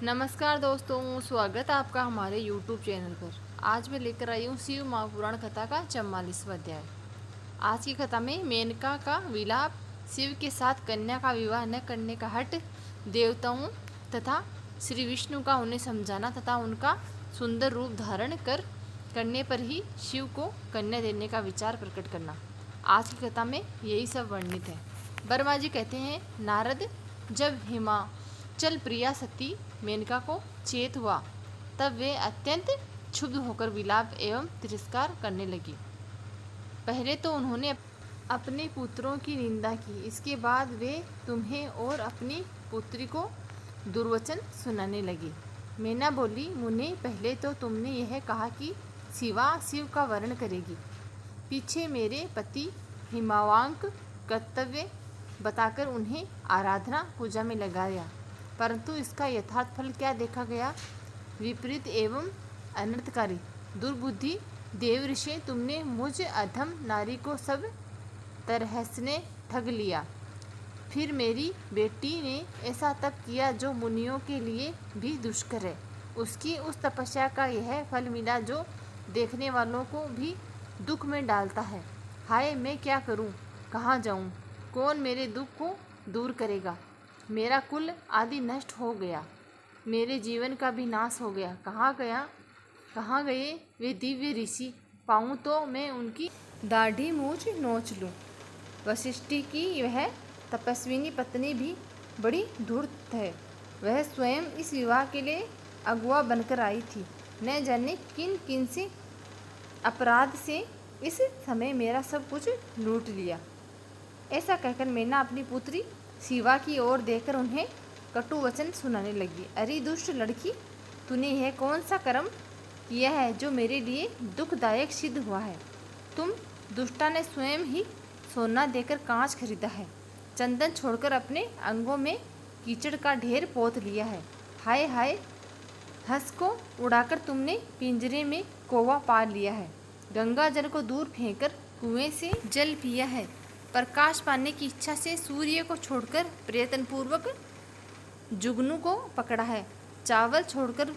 नमस्कार दोस्तों, स्वागत है आपका हमारे YouTube चैनल पर। आज मैं लेकर आई हूँ शिव महापुराण कथा का 44वां अध्याय। आज की कथा में मेनका का विलाप, शिव के साथ कन्या का विवाह न करने का हठ, देवताओं तथा श्री विष्णु का उन्हें समझाना तथा उनका सुंदर रूप धारण करने पर ही शिव को कन्या देने का विचार प्रकट करना। आज की कथा में यही सब वर्णित है। ब्रह्मा जी कहते हैं, नारद, जब हिमाचल प्रिया सती मेनका को चेत हुआ तब वे अत्यंत क्षुब्ध होकर विलाप एवं तिरस्कार करने लगी। पहले तो उन्होंने अपने पुत्रों की निंदा की, इसके बाद वे तुम्हें और अपनी पुत्री को दुर्वचन सुनाने लगी। मैना बोली, मुनि, पहले तो तुमने यह कहा कि शिवा शिव का वर्ण करेगी, पीछे मेरे पति हिमावांक कर्तव्य बताकर उन्हें आराधना पूजा में लगाया, परंतु इसका यथार्थ फल क्या देखा गया? विपरीत एवं अनर्थकारी दुर्बुद्धि देवऋषि, तुमने मुझ अधम नारी को सब तरह से ठग लिया। फिर मेरी बेटी ने ऐसा तप किया जो मुनियों के लिए भी दुष्कर है। उसकी उस तपस्या का यह फल मिला जो देखने वालों को भी दुख में डालता है। हाय, मैं क्या करूं? कहाँ जाऊं? कौन मेरे दुख को दूर करेगा? मेरा कुल आदि नष्ट हो गया, मेरे जीवन का भी नाश हो गया। कहाँ गए वे दिव्य ऋषि? पाऊँ तो मैं उनकी दाढ़ी मूछ नोच लूँ। वशिष्ठ की वह तपस्विनी पत्नी भी बड़ी धूर्त है। वह स्वयं इस विवाह के लिए अगुआ बनकर आई थी। न जाने किन किन से अपराध से इस समय मेरा सब कुछ लूट लिया। ऐसा कहकर मैना अपनी पुत्री शिवा की ओर देखकर उन्हें कटु वचन सुनाने लगी। अरे दुष्ट लड़की, तूने यह कौन सा कर्म किया है जो मेरे लिए दुखदायक सिद्ध हुआ है? तुम दुष्टा ने स्वयं ही सोना देकर कांच खरीदा है, चंदन छोड़कर अपने अंगों में कीचड़ का ढेर पोत लिया है। हाय हाय, हंस को उड़ाकर तुमने पिंजरे में कौवा पाल लिया है, गंगा जल को दूर फेंककर कुएं से जल पिया है, प्रकाश पाने की इच्छा से सूर्य को छोड़कर प्रयत्नपूर्वक जुगनू को पकड़ा है, चावल छोड़कर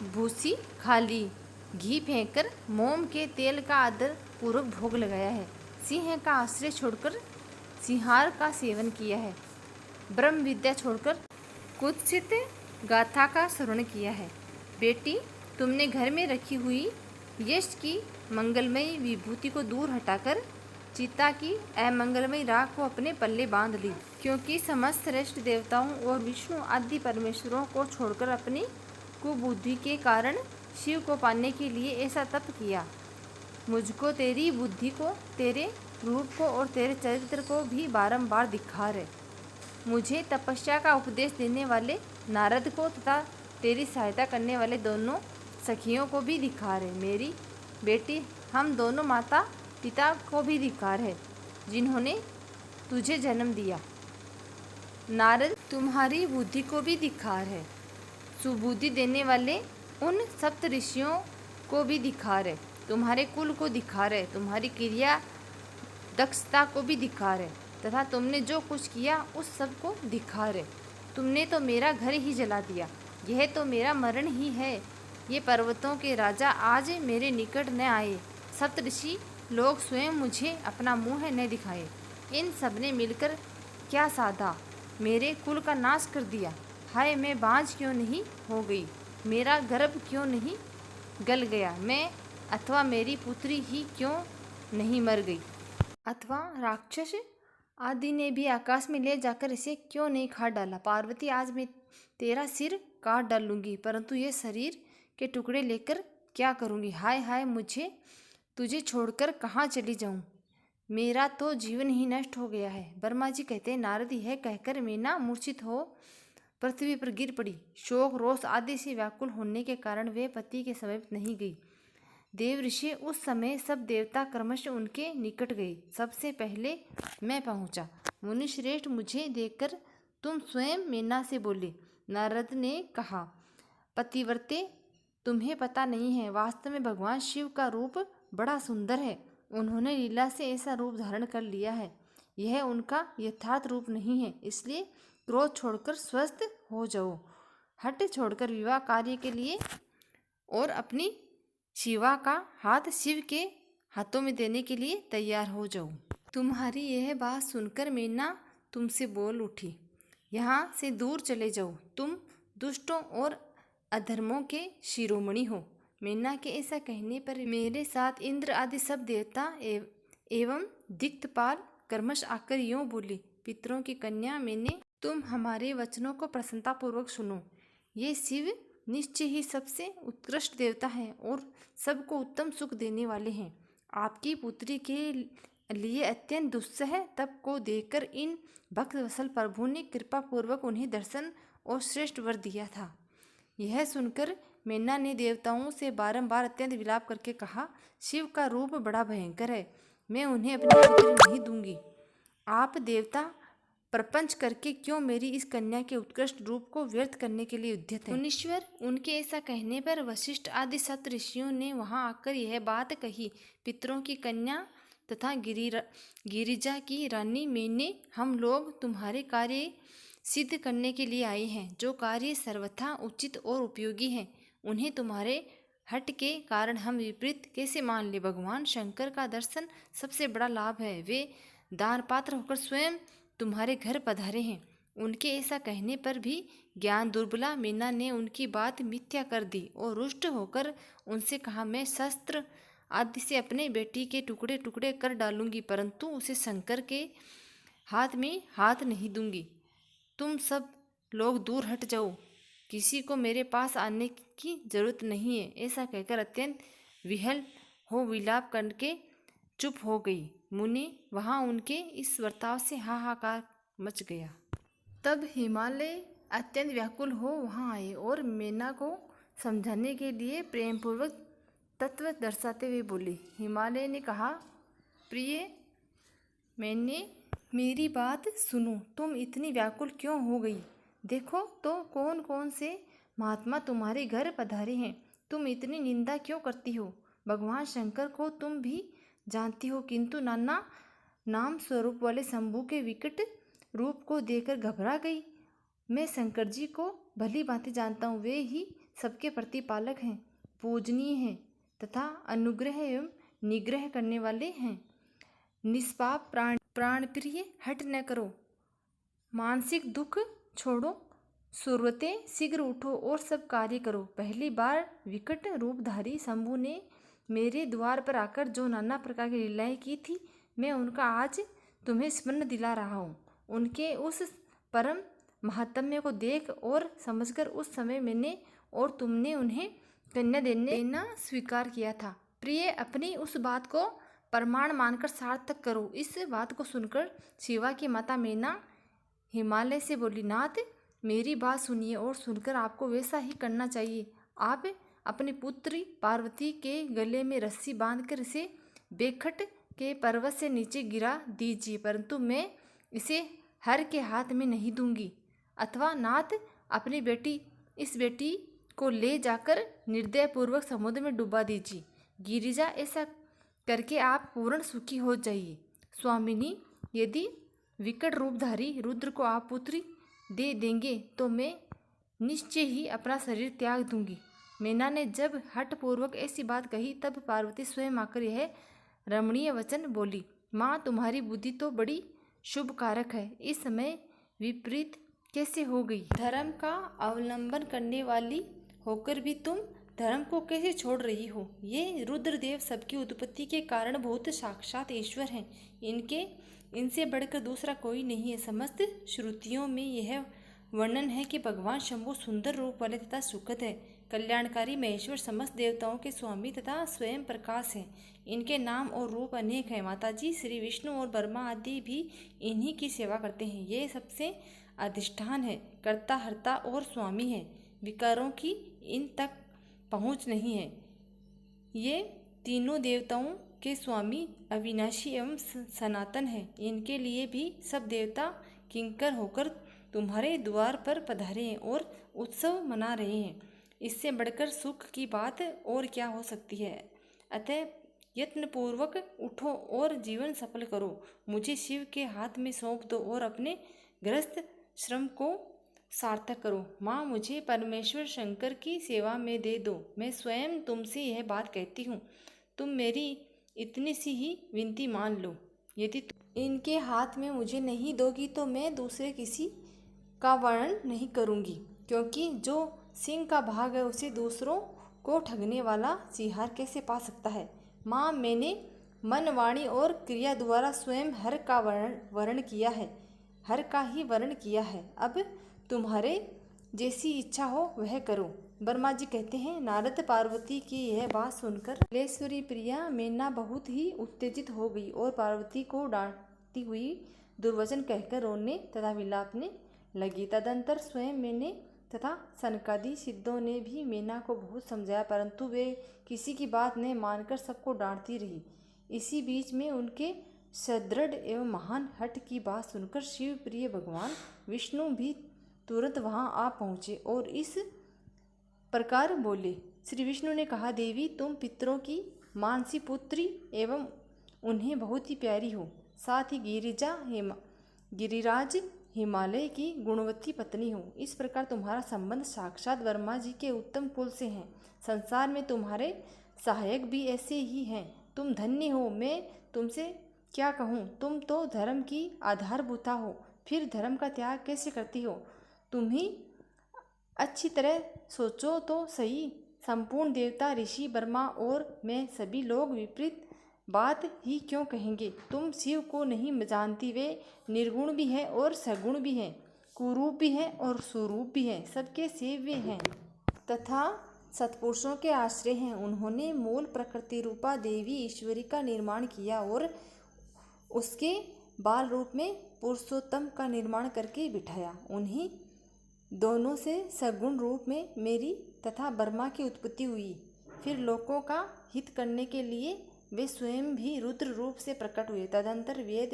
भूसी खा ली, घी फेंककर मोम के तेल का आदर पूर्वक भोग लगाया है, सिंह का आश्रय छोड़कर सिंहार का सेवन किया है, ब्रह्म विद्या छोड़कर कुत्सित गाथा का श्रवण किया है। बेटी, तुमने घर में रखी हुई यश की मंगलमयी विभूति को दूर हटाकर चिता की अमंगलमयी राख को अपने पल्ले बांध ली, क्योंकि समस्त श्रेष्ठ देवताओं और विष्णु आदि परमेश्वरों को छोड़कर अपनी कुबुद्धि के कारण शिव को पाने के लिए ऐसा तप किया। मुझको तेरी बुद्धि को, तेरे रूप को और तेरे चरित्र को भी बारंबार धिक्कार है। मुझे तपस्या का उपदेश देने वाले नारद को तथा तेरी सहायता करने वाले दोनों सखियों को भी धिक्कार है। मेरी बेटी, हम दोनों माता पिता को भी धिक्कार है जिन्होंने तुझे जन्म दिया। नारद, तुम्हारी बुद्धि को भी धिक्कार है। सुबुद्धि देने वाले उन सप्त ऋषियों को भी धिक्कार है। तुम्हारे कुल को धिक्कार है, तुम्हारी क्रिया दक्षता को भी धिक्कार है तथा तुमने जो कुछ किया उस सब को धिक्कार है। तुमने तो मेरा घर ही जला दिया, यह तो मेरा मरण ही है। ये पर्वतों के राजा आज मेरे निकट न आए, सप्तऋषि लोग स्वयं मुझे अपना मुँह न दिखाए। इन सब ने मिलकर क्या साधा? मेरे कुल का नाश कर दिया। हाय, मैं बाँझ क्यों नहीं हो गई? मेरा गर्भ क्यों नहीं गल गया? मैं अथवा मेरी पुत्री ही क्यों नहीं मर गई? अथवा राक्षस आदि ने भी आकाश में ले जाकर इसे क्यों नहीं खा डाला? पार्वती, आज मैं तेरा सिर काट डालूंगी, परंतु ये शरीर के टुकड़े लेकर क्या करूंगी? हाय हाय, मुझे तुझे छोड़कर कहाँ चली जाऊं? मेरा तो जीवन ही नष्ट हो गया है। ब्रह्मा जी कहते हैं, नारद, यह कहकर मैना मूर्छित हो पृथ्वी पर गिर पड़ी। शोक रोष आदि से व्याकुल होने के कारण वे पति के समीप नहीं गई। देव ऋषि उस समय सब देवता क्रमश उनके निकट गए। सबसे पहले मैं पहुंचा। मुनि श्रेष्ठ, मुझे देखकर तुम स्वयं मैना से बोले। नारद ने कहा, पतिव्रते, तुम्हें पता नहीं है, वास्तव में भगवान शिव का रूप बड़ा सुंदर है। उन्होंने लीला से ऐसा रूप धारण कर लिया है, यह उनका यथार्थ रूप नहीं है, इसलिए क्रोध छोड़कर स्वस्थ हो जाओ। हट छोड़कर विवाह कार्य के लिए और अपनी शिवा का हाथ शिव के हाथों में देने के लिए तैयार हो जाओ। तुम्हारी यह बात सुनकर मेना तुमसे बोल उठी, यहाँ से दूर चले जाओ, तुम दुष्टों और अधर्मों के शिरोमणि हो। मेना के ऐसा कहने पर मेरे साथ इंद्र आदि सब देवता एवं दिक्पाल कर्मश आकर यूं बोली, पितरों की कन्या मैंने, तुम हमारे वचनों को प्रसन्नतापूर्वक सुनो। ये शिव निश्चय ही सबसे उत्कृष्ट देवता है और सबको उत्तम सुख देने वाले हैं। आपकी पुत्री के लिए अत्यंत दुस्सह तप को देखकर इन भक्त वत्सल प्रभु ने कृपा पूर्वक उन्हें दर्शन और श्रेष्ठ वर दिया था। यह सुनकर मेना ने देवताओं से बारंबार अत्यंत विलाप करके कहा, शिव का रूप बड़ा भयंकर है, मैं उन्हें अपनी पुत्री नहीं दूंगी। आप देवता प्रपंच करके क्यों मेरी इस कन्या के उत्कृष्ट रूप को व्यर्थ करने के लिए उद्यत हैं? मुनीश्वर, उनके ऐसा कहने पर वशिष्ठ आदि सप्त ऋषियों ने वहां आकर यह बात कही, पितरों की कन्या तथा गिरिजा की रानी मैंने, हम लोग तुम्हारे कार्य सिद्ध करने के लिए आए हैं। जो कार्य सर्वथा उचित और उपयोगी हैं, उन्हें तुम्हारे हट के कारण हम विपरीत कैसे मान ले। भगवान शंकर का दर्शन सबसे बड़ा लाभ है, वे दान पात्र होकर स्वयं तुम्हारे घर पधारे हैं। उनके ऐसा कहने पर भी ज्ञान दुर्बला मेना ने उनकी बात मिथ्या कर दी और रुष्ट होकर उनसे कहा, मैं शस्त्र आदि से अपने बेटी के टुकड़े टुकड़े कर डालूंगी, परंतु उसे शंकर के हाथ में हाथ नहीं दूंगी। तुम सब लोग दूर हट जाओ, किसी को मेरे पास आने की जरूरत नहीं है। ऐसा कहकर अत्यंत विहल हो विलाप करके चुप हो गई। मुनि वहाँ उनके इस वर्ताव से हाहाकार मच गया। तब हिमालय अत्यंत व्याकुल हो वहाँ आए और मेना को समझाने के लिए प्रेमपूर्वक तत्व दर्शाते हुए बोले। हिमालय ने कहा, प्रिय मैंने मेरी बात सुनो, तुम इतनी व्याकुल क्यों हो गई? देखो तो कौन कौन से महात्मा तुम्हारे घर पधारे हैं, तुम इतनी निंदा क्यों करती हो? भगवान शंकर को तुम भी जानती हो, किंतु नाना नाम स्वरूप वाले शंभु के विकट रूप को देखकर घबरा गई। मैं शंकर जी को भली भांति जानता हूँ, वे ही सबके प्रतिपालक हैं, पूजनीय हैं तथा अनुग्रह एवं निग्रह करने वाले हैं। निष्पाप प्राण प्रिय, हट न करो, मानसिक दुख छोड़ो, सुरते शीघ्र उठो और सब कार्य करो। पहली बार विकट रूपधारी शंभु ने मेरे द्वार पर आकर जो नाना प्रकार की लीलाएं की थी, मैं उनका आज तुम्हें स्मरण दिला रहा हूँ। उनके उस परम महात्म्य को देख और समझकर उस समय मैंने और तुमने उन्हें कन्या देना स्वीकार किया था। प्रिय, अपनी उस बात को प्रमाण मानकर सार्थक करो। इस बात को सुनकर शिवा की माता मेना हिमालय से बोली, नाथ मेरी बात सुनिए और सुनकर आपको वैसा ही करना चाहिए। आप अपनी पुत्री पार्वती के गले में रस्सी बांधकर इसे बेखट के पर्वत से नीचे गिरा दीजिए, परंतु मैं इसे हर के हाथ में नहीं दूंगी। अथवा नाथ अपनी इस बेटी को ले जाकर निर्दयपूर्वक समुद्र में डुबा दीजिए। गिरिजा, ऐसा करके आप पूर्ण सुखी हो जाइए। स्वामिनी, यदि विकट रूपधारी रुद्र को आप पुत्री दे देंगे तो मैं निश्चय ही अपना शरीर त्याग दूंगी। मेना ने जब हठपूर्वक ऐसी बात कही तब पार्वती स्वयं आकर यह रमणीय वचन बोली, माँ तुम्हारी बुद्धि तो बड़ी शुभ कारक है, इस समय विपरीत कैसे हो गई? धर्म का अवलंबन करने वाली होकर भी तुम धर्म को कैसे छोड़ रही हो? ये रुद्रदेव सबकी उत्पत्ति के कारण बहुत साक्षात ईश्वर हैं, इनसे बढ़कर दूसरा कोई नहीं है। समस्त श्रुतियों में यह वर्णन है कि भगवान शंभु सुंदर रूप वाले तथा सुखद है, कल्याणकारी महेश्वर, समस्त देवताओं के स्वामी तथा स्वयं प्रकाश है। इनके नाम और रूप अनेक हैं। माताजी श्री विष्णु और ब्रह्मा आदि भी इन्हीं की सेवा करते हैं। ये सबसे अधिष्ठान है, कर्ता हर्ता और स्वामी है, विकारों की इन तक पहुँच नहीं है। ये तीनों देवताओं के स्वामी अविनाशी एवं सनातन है। इनके लिए भी सब देवता किंकर होकर तुम्हारे द्वार पर पधारे हैं और उत्सव मना रहे हैं। इससे बढ़कर सुख की बात और क्या हो सकती है? अतः यत्नपूर्वक उठो और जीवन सफल करो। मुझे शिव के हाथ में सौंप दो और अपने गृहस्थ श्रम को सार्थक करो। माँ, मुझे परमेश्वर शंकर की सेवा में दे दो। मैं स्वयं तुमसे यह बात कहती हूँ, तुम मेरी इतनी सी ही विनती मान लो। यदि तुम इनके हाथ में मुझे नहीं दोगी तो मैं दूसरे किसी का वर्णन नहीं करूँगी, क्योंकि जो सिंह का भाग है उसे दूसरों को ठगने वाला सिंहार कैसे पा सकता है। माँ, मैंने मन, वाणी और क्रिया द्वारा स्वयं हर का वर्ण किया है, हर का ही वर्ण किया है। अब तुम्हारे जैसी इच्छा हो वह करो। ब्रह्मा जी कहते हैं, नारद पार्वती की यह बात सुनकर कलेश्वरी प्रिया मेना बहुत ही उत्तेजित हो गई और पार्वती को डांटती हुई दुर्वचन कहकर रोने तथा विलापने लगी। तदंतर स्वयं मैंने तथा सनकादि सिद्धों ने भी मेना को बहुत समझाया, परंतु वे किसी की बात न मानकर सबको डांटती रही। इसी बीच में उनके सदृढ़ एवं महान हठ की बात सुनकर शिव प्रिय भगवान विष्णु भी तुरंत वहां आ पहुँचे और इस प्रकार बोले। श्री विष्णु ने कहा, देवी, तुम पितरों की मानसी पुत्री एवं उन्हें बहुत ही प्यारी हो, साथ ही गिरिराज हिमालय की गुणवती पत्नी हो। इस प्रकार तुम्हारा संबंध साक्षात ब्रह्मा जी के उत्तम कुल से है। संसार में तुम्हारे सहायक भी ऐसे ही हैं। तुम धन्य हो। मैं तुमसे क्या कहूँ, तुम तो धर्म की आधारभूता हो, फिर धर्म का त्याग कैसे करती हो? तुम ही अच्छी तरह सोचो तो सही। संपूर्ण देवता, ऋषि, ब्रह्मा और मैं सभी लोग विपरीत बात ही क्यों कहेंगे? तुम शिव को नहीं जानती। वे निर्गुण भी हैं और सगुण भी हैं, कुरूप भी हैं और सुरूप भी हैं, सबके सेव्य हैं तथा सत्पुरुषों के आश्रय हैं। उन्होंने मूल प्रकृति रूपा देवी ईश्वरी का निर्माण किया और उसके बाल रूप में पुरुषोत्तम का निर्माण करके बिठाया। उन्हीं दोनों से सगुण रूप में मेरी तथा ब्रह्मा की उत्पत्ति हुई। फिर लोकों का हित करने के लिए वे स्वयं भी रुद्र रूप से प्रकट हुए। तदंतर वेद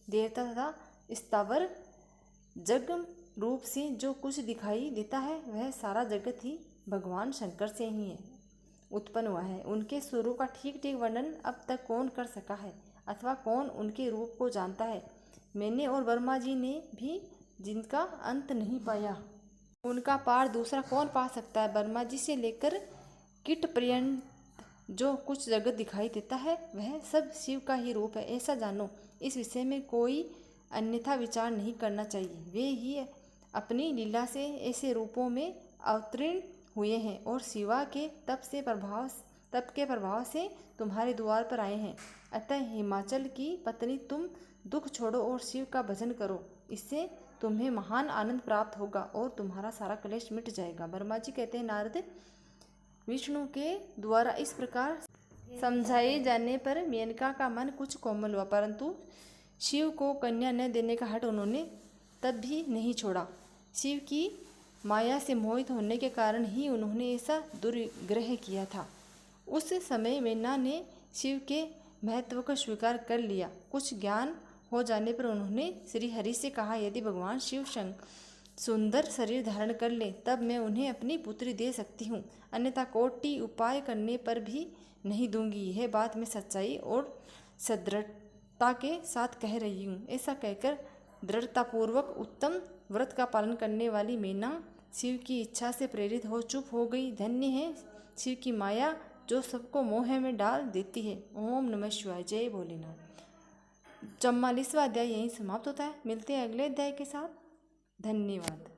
देवता तथा स्थावर जग रूप से जो कुछ दिखाई देता है वह सारा जगत ही भगवान शंकर से ही है उत्पन्न हुआ है। उनके स्वरूप का ठीक ठीक वर्णन अब तक कौन कर सका है अथवा कौन उनके रूप को जानता है? मैंने और ब्रह्मा जी ने भी जिनका अंत नहीं पाया, उनका पार दूसरा कौन पा सकता है? ब्रह्मा जी से लेकर कीट पर्यंत जो कुछ जगत दिखाई देता है वह सब शिव का ही रूप है, ऐसा जानो। इस विषय में कोई अन्यथा विचार नहीं करना चाहिए। वे ही अपनी लीला से ऐसे रूपों में अवतीर्ण हुए हैं और शिवा के तप के प्रभाव से तुम्हारे द्वार पर आए हैं। अतः हिमाचल की पत्नी, तुम दुख छोड़ो और शिव का भजन करो। इससे तुम्हें महान आनंद प्राप्त होगा और तुम्हारा सारा क्लेश मिट जाएगा। ब्रह्मा जी कहते हैं, नारद विष्णु के द्वारा इस प्रकार समझाए जाने पर मेनका का मन कुछ कोमल हुआ, परंतु शिव को कन्या न देने का हठ उन्होंने तब भी नहीं छोड़ा। शिव की माया से मोहित होने के कारण ही उन्होंने ऐसा दुर्ग्रह किया था। उस समय मेना ने शिव के महत्व को स्वीकार कर लिया। कुछ ज्ञान हो जाने पर उन्होंने श्री हरि से कहा, यदि भगवान शिव सुंदर शरीर धारण कर ले तब मैं उन्हें अपनी पुत्री दे सकती हूँ, अन्यथा कोटि उपाय करने पर भी नहीं दूंगी। यह बात मैं सच्चाई और सदृढ़ता के साथ कह रही हूँ। ऐसा कहकर दृढ़तापूर्वक उत्तम व्रत का पालन करने वाली मेना शिव की इच्छा से प्रेरित हो चुप हो गई। धन्य है शिव की माया जो सबको मोह में डाल देती है। ओम नमः शिवाय। जय भोलेनाथ। 44वां अध्याय यहीं समाप्त होता है। मिलते हैं अगले अध्याय के साथ। धन्यवाद।